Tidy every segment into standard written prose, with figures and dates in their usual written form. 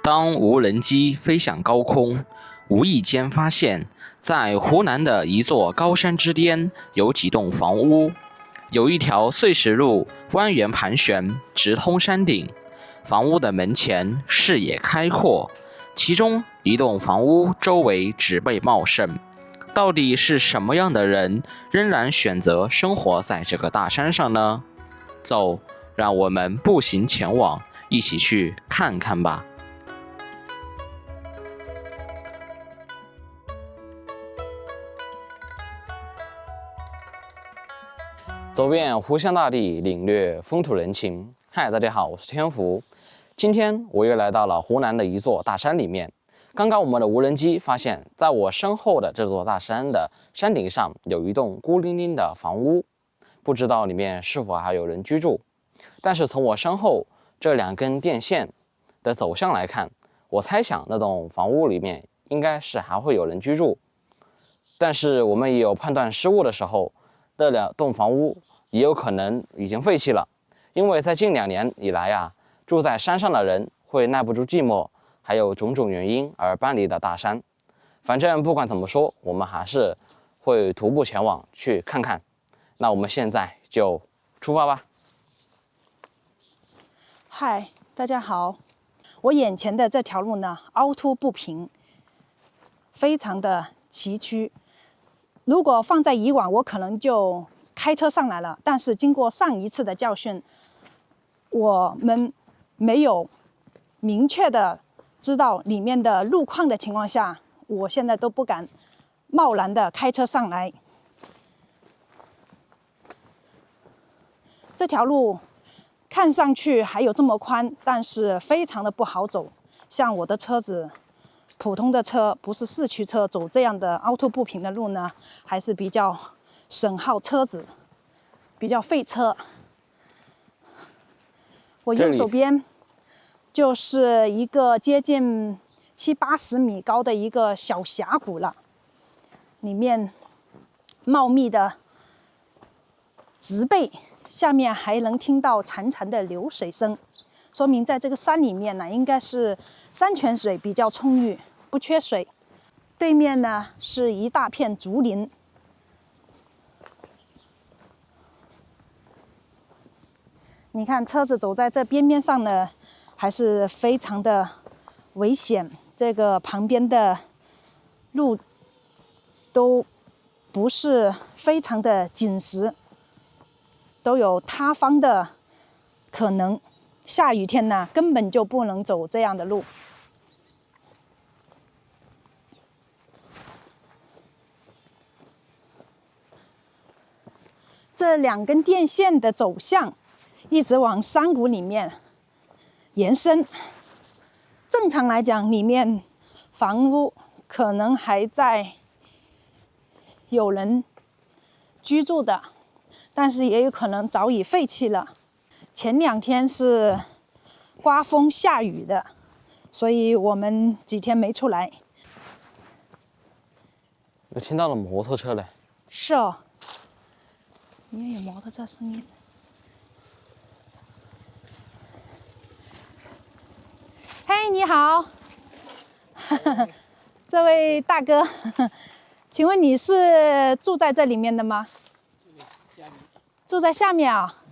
當無人機飛向高空，無意間發現，在湖南的一座高山之巔有幾棟房屋，有一條碎石路蜿蜒盤旋，直通山頂。房屋的門前視野開闊，其中一棟房屋周圍植被茂盛。到底是什麼樣的人仍然選擇生活在這個大山上呢？走，讓我們步行前往，一起去看看吧。走遍湖湘大地，領略風土人情。嗨，大家好，我是天福。今天我又來到了湖南的一座大山裡面。剛剛我們的無人機發現，在我身後的這座大山的山頂上有一棟孤零零的房屋，不知道裡面是否還有人居住。但是從我身後這2根電線的走向來看，我猜想那棟房屋裡面應該是還會有人居住。但是我們也有判斷失誤的時候，這2棟房屋也有可能已經废棄了，因為在近2年以來啊，住在山上的人會耐不住寂寞，還有種種原因而搬離的大山。反正不管怎麼說，我們還是會徒步前往去看看。那我們現在就出發吧。嗨，大家好。我眼前的這條路呢，凹凸不平，非常的崎嶇。如果放在以往，我可能就開車上來了。但是經過上一次的教訓，我們沒有明確的知道裡面的路況的情況下，我現在都不敢貿然的開車上來。這條路看上去還有這麼寬，但是非常的不好走。像我的車子，普通的車，不是四驅車，走這樣的凹凸不平的路呢，還是比較損耗車子，比較費車。我右手邊就是一個接近70-80米高的一個小峽谷了，裡面茂密的植被，下面還能聽到潺潺的流水聲，說明在這個山裡面呢，應該是山泉水比較充裕，不缺水。對面呢是一大片竹林。你看車子走在这邊邊上呢，還是非常的危險。這個旁邊的路都不是非常的緊實，都有塌方的可能。下雨天呢，根本就不能走這樣的路。這2根電線的走向一直往山谷裡面延伸。正常來講，裡面房屋可能還在有人居住的，但是也有可能早已廢棄了。前2天是刮風下雨的，所以我們幾天沒出來。我聽到了摩托車了。是哦，裡面有摩托車聲音。嘿，你好，這位大哥，請問你是住在這裡面的嗎？住在下面啊？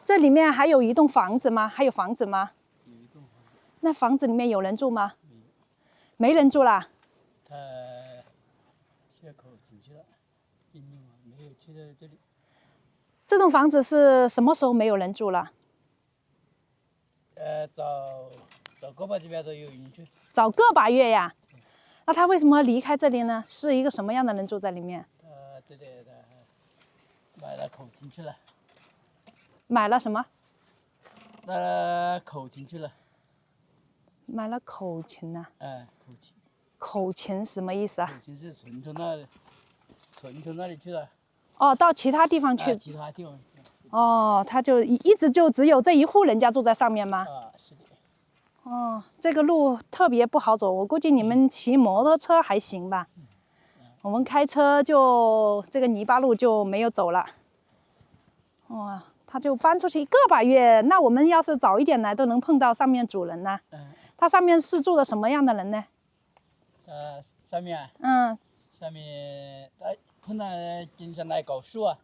這裡面還有一棟房子嗎？還有房子嗎？有一棟房子。那房子裡面有人住嗎？沒人住啦。他下口進去了，沒有去到這裡。這棟房子是什麼時候沒有人住了？早個把月都有人住。早個把月呀？那他為什麼離開這裡呢？是一個什麼樣的人住在裡面？对，買了口進去了。買了什麼？口進去了。買了口琴啊？口琴。口琴什麼意思啊？口琴是存到那裡去了。哦，到其他地方去。其他地方。哦，他就一直就只有這一戶人家住在上面嗎？是的。哦，這個路特別不好走，我估計你們騎摩托車還行吧。我們開車就這個泥巴路就沒有走了。哇，他就搬出去1個把月。那我们要是早一點來，都能碰到上面主人呢。他上面是住的什麼樣的人呢？上面上面他碰到經常來搞樹啊，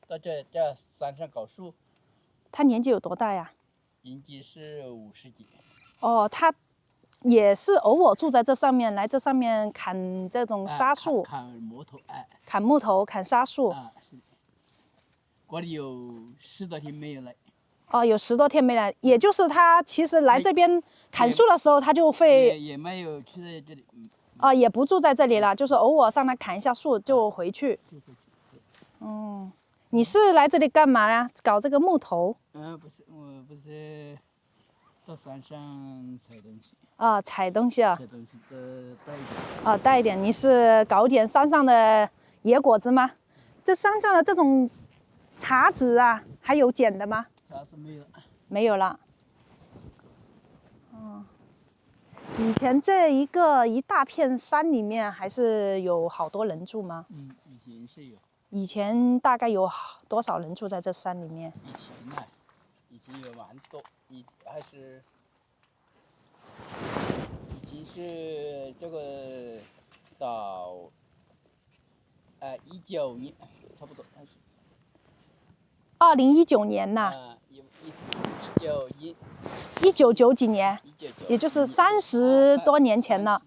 到這山上搞樹。他年紀有多大呀？年紀是50幾。哦，他也是偶爾住在這上面，來這上面砍這種沙樹。砍木頭，砍木頭，砍沙樹。是。這裡有10多天沒有來。哦，有10多天沒來，也就是他其實來這邊砍樹的時候，他就會也沒有去在這裡。也不住在這裡了，就是偶爾上來砍一下樹就回去。你是來這裡幹嘛呀？搞這個木頭？不是，我不是到山上採東西。採東西啊。採東西帶一點。帶一點。你是搞點山上的野果子嗎？這山上的這種茶籽啊，還有撿的嗎？茶籽沒有了。沒有了。以前這一大片山裡面還是有好多人住嗎？以前是有。以前大概有多少人住在這山裡面？以前有蠻多，以前是這個到19年差不多還是。2019年吶。1990幾年，也就是30多年前了。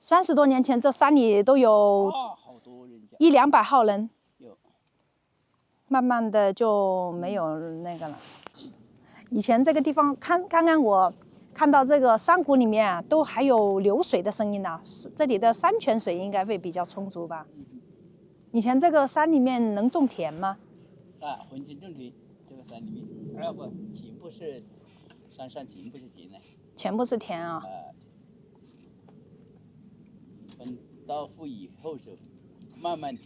30多年前，這山裡都有100-200號人。慢慢的就沒有那個了。以前這個地方，剛剛我看到這個山谷裡面啊，都還有流水的聲音呢。這裡的山泉水應該會比較充足吧？以前這個山裡面能種田嗎？混畋種田，這個山裡面，不，全部是山上全部是田呢。全部是田啊。到富以後就慢慢的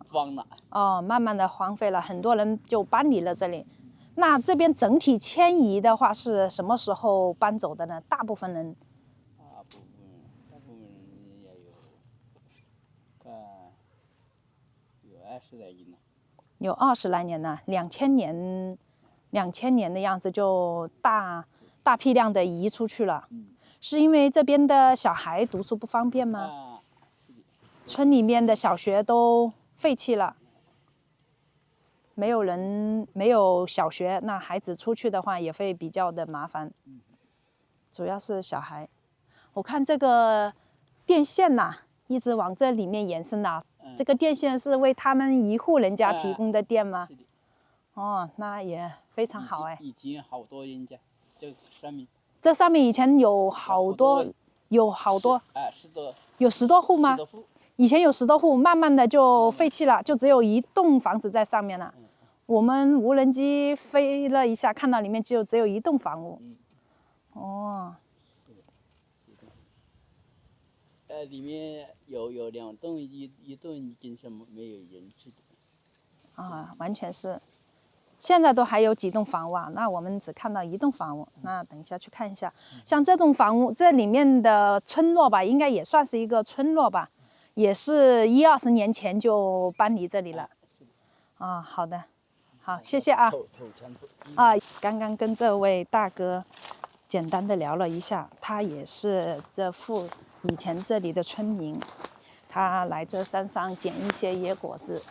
荒了。慢慢的荒廢了，很多人就搬離了這裡。那這邊整體遷移的話是什麼時候搬走的呢？大部分人也有20來年了。有20來年了，2000年的樣子就大批量的移出去了。是因為這邊的小孩讀書不方便嗎？村裡面的小學都廢棄了，沒有小學，那孩子出去的話也會比較的麻煩。主要是小孩。我看這個電線吶，一直往這裡面延伸吶。這個電線是為他們1戶人家提供的電嗎？是的。那也非常好哎。以前好多人家，這上面以前有好多，有10多戶嗎？以前有10多戶，慢慢的就廢棄了，就只有1棟房子在上面了。我們無人機飛了一下，看到裡面就只有1棟房屋。裡面有2棟，一棟已經是沒有人住的。完全是。現在都還有幾棟房屋啊，那我們只看到1棟房屋。那等一下去看一下，像這棟房屋，這裡面的村落吧，應該也算是一個村落吧，也是10-20年前就搬離這裡了。好的，好，謝謝啊。剛剛跟這位大哥簡單的聊了一下，他也是以前這裡的村民，他來這山上撿一些野果子。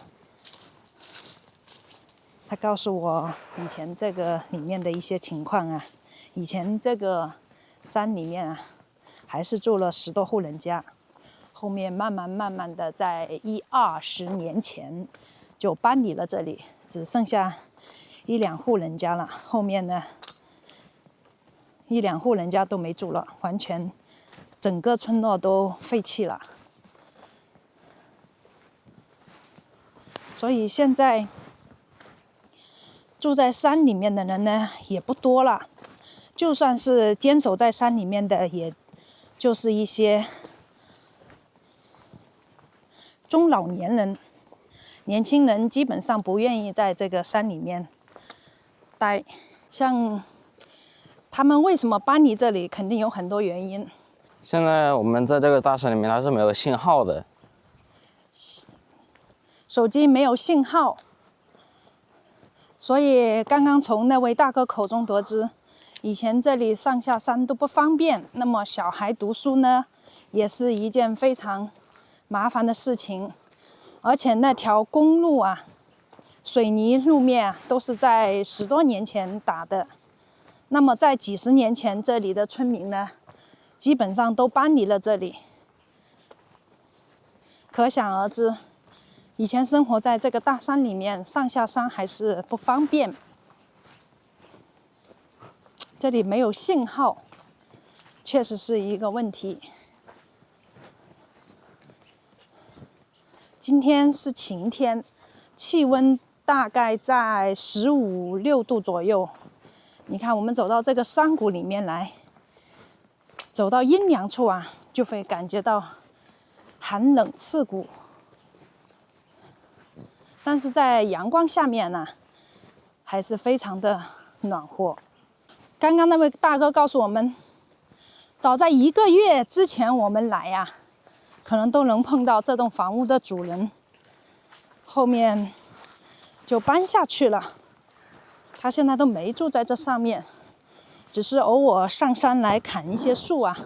他告訴我以前這個裡面的一些情況啊，以前這個山裡面啊，還是住了10多戶人家，後面慢慢的在20年前就搬離了這裡，只剩下1-2戶人家了。後面呢，1-2戶人家都沒住了，完全整個村落都廢棄了。所以現在住在山裡面的人呢，也不多了。就算是堅守在山裡面的，也就是一些中老年人，年輕人基本上不願意在這個山裡面待。像他們為什麼搬離這裡，肯定有很多原因。現在我們在這個大山裡面，它是沒有信號的，手機沒有信號。所以剛剛從那位大哥口中得知，以前這裡上下山都不方便，那麼小孩读書呢，也是一件非常麻煩的事情。而且那條公路啊，水泥路面啊，都是在10多年前打的。那麼在幾十年前，這裡的村民呢，基本上都搬離了這裡。可想而知，以前生活在這個大山裡面，上下山還是不方便。這裡沒有信號，確實是一個問題。今天是晴天，氣溫大概在15、16度左右。你看，我們走到這個山谷裡面來，走到陰涼處啊，就會感覺到寒冷刺骨。但是在陽光下面呢，還是非常的暖和。剛剛那位大哥告訴我們，早在1個月之前我們來呀，可能都能碰到這棟房屋的主人，後面就搬下去了。他現在都沒住在這上面，只是偶爾上山來砍一些樹啊，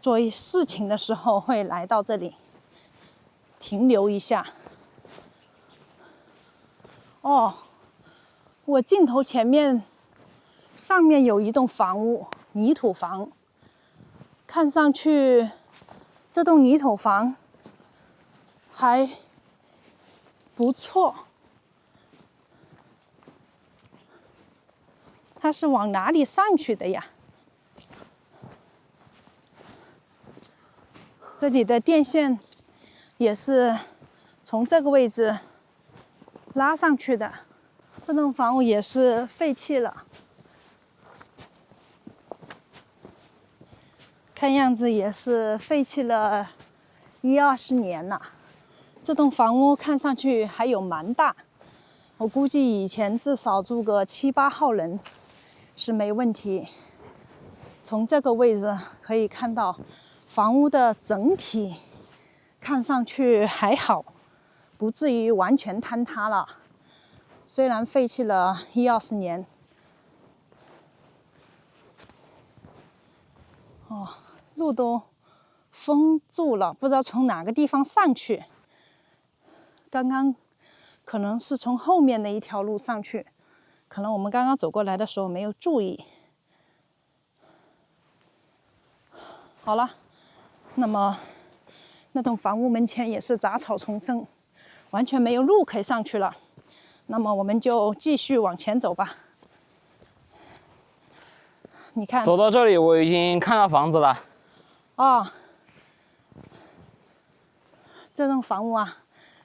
做事情的時候會來到這裡停留一下。哦，我鏡頭前面上面有一棟房屋，泥土房，看上去這棟泥土房還不錯。它是往哪裡上去的呀？這裡的電線也是從這個位置拉上去的。這棟房屋也是廢棄了，看樣子也是廢棄了10-20年了。這棟房屋看上去還有蠻大，我估計以前至少住個7-8號人是沒問題。從這個位置可以看到，房屋的整體看上去還好，不至於完全坍塌了。雖然廢棄了10-20年。哦，路都封住了，不知道從哪個地方上去。剛剛可能是從後面的一條路上去。可能我們剛剛走過來的時候沒有注意。好了，那麼那棟房屋門前也是雜草叢生，完全沒有路可以上去了。那麼我們就繼續往前走吧。你看，走到這裡，我已經看到房子了。哦，這棟房屋啊，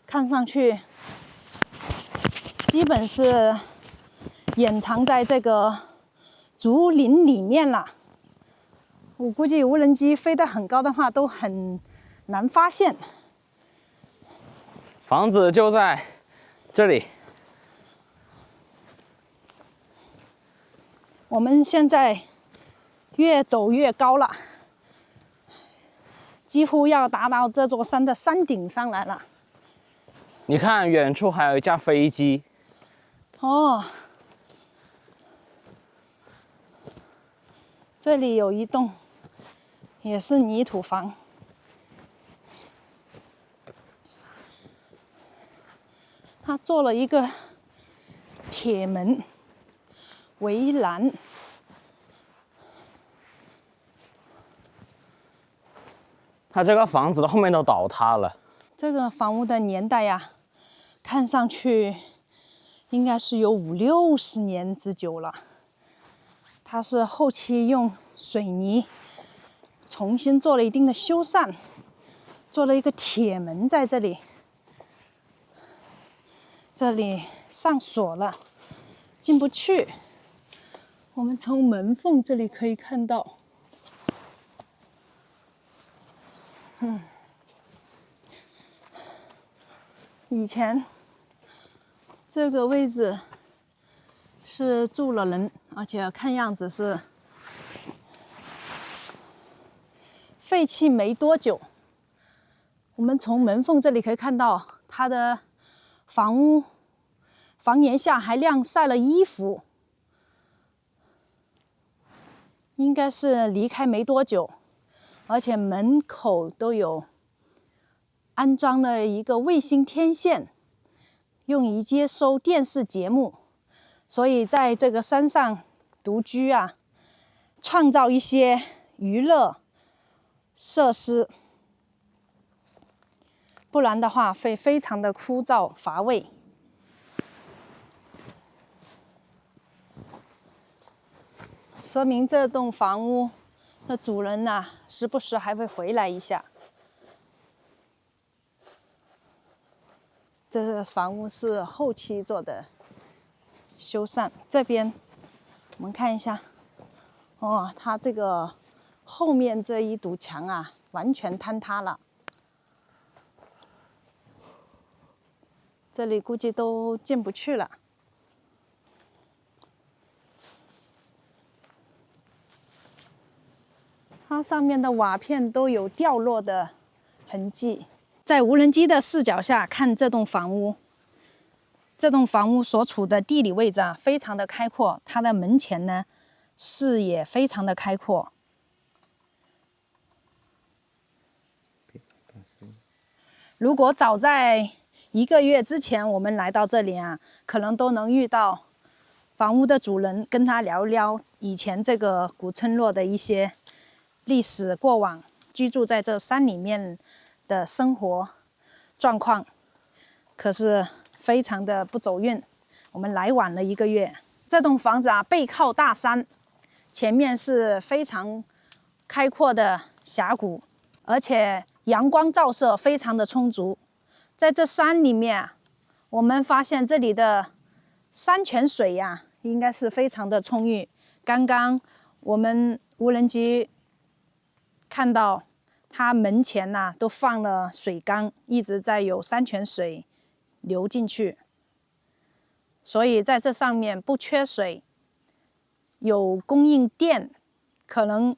看上去基本是掩藏在這個竹林裡面了。我估計無人機飛得很高的話，都很難發現。房子就在這裡。我們現在越走越高了，幾乎要達到這座山的山頂上來了。你看，遠處還有一架飛機。哦，這裡有一棟，也是泥土房。它做了一個鐵門圍欄。它這個房子的後面都倒塌了。這個房屋的年代呀，看上去應該是有50-60年之久了。它是後期用水泥重新做了一定的修繕，做了一個鐵門在這裡。這裡上鎖了，進不去。我們從門縫這裡可以看到。以前這個位置是住了人，而且看樣子是廢棄沒多久。我們從門縫這裡可以看到，它的房房檐下還晾曬了衣服，應該是離開沒多久，而且門口都有安裝了一個衛星天線，用於接收電視節目，所以在這個山上獨居啊，創造一些娛樂設施，不然的話會非常的枯燥乏味。說明這棟房屋的主人吶，時不時還會回來一下。這個房屋是後期做的修繕。這邊我們看一下，哦，它這個後面這一堵牆啊，完全坍塌了。這裡估計都進不去了。它上面的瓦片都有掉落的痕迹。在無人機的視角下看這棟房屋，这棟房屋所處的地理位置啊，非常的開闊。它的門前呢，視野非常的開闊。如果早在1個月之前我們來到這裡啊，可能都能遇到房屋的主人，跟他聊聊以前這個古村落的一些歷史過往，居住在這山裡面的生活狀況。可是非常的不走運，我們來晚了1個月。這棟房子啊，背靠大山，前面是非常開闊的峽谷，而且陽光照射非常的充足。在這山裡面，我們發現這裡的山泉水呀，應該是非常的充裕。剛剛我們無人機看到它門前吶，都放了水缸，一直在有山泉水流進去，所以在這上面不缺水，有供應電，可能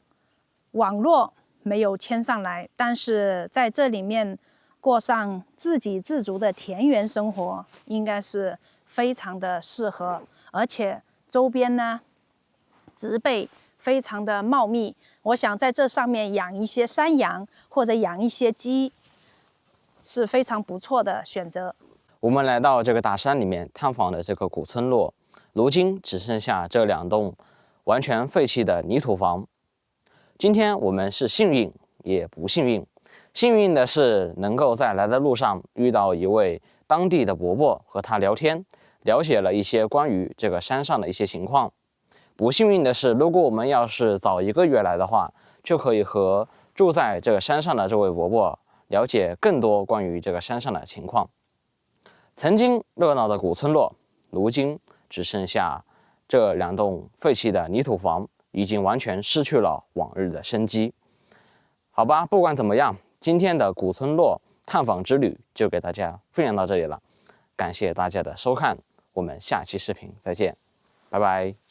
網絡沒有牽上來，但是在這裡面過上自給自足的田園生活，應該是非常的適合，而且周邊呢，植被非常的茂密。我想在這上面養一些山羊或者養一些雞，是非常不錯的選擇。我們來到這個大山裡面探訪的這個古村落，如今只剩下這2棟完全廢棄的泥土房。今天我們是幸運也不幸運，幸運的是能夠在來的路上遇到一位當地的伯伯，和他聊天，了解了一些關於這個山上的一些情況。不幸運的是，如果我們要是早1個月來的話，就可以和住在這個山上的這位伯伯了解更多關於這個山上的情況。曾經熱鬧的古村落，如今只剩下這2棟廢棄的泥土房，已經完全失去了往日的生機。好吧，不管怎麼樣，今天的古村落探訪之旅就給大家分享到這裡了，感謝大家的收看，我們下期視頻再見，拜拜。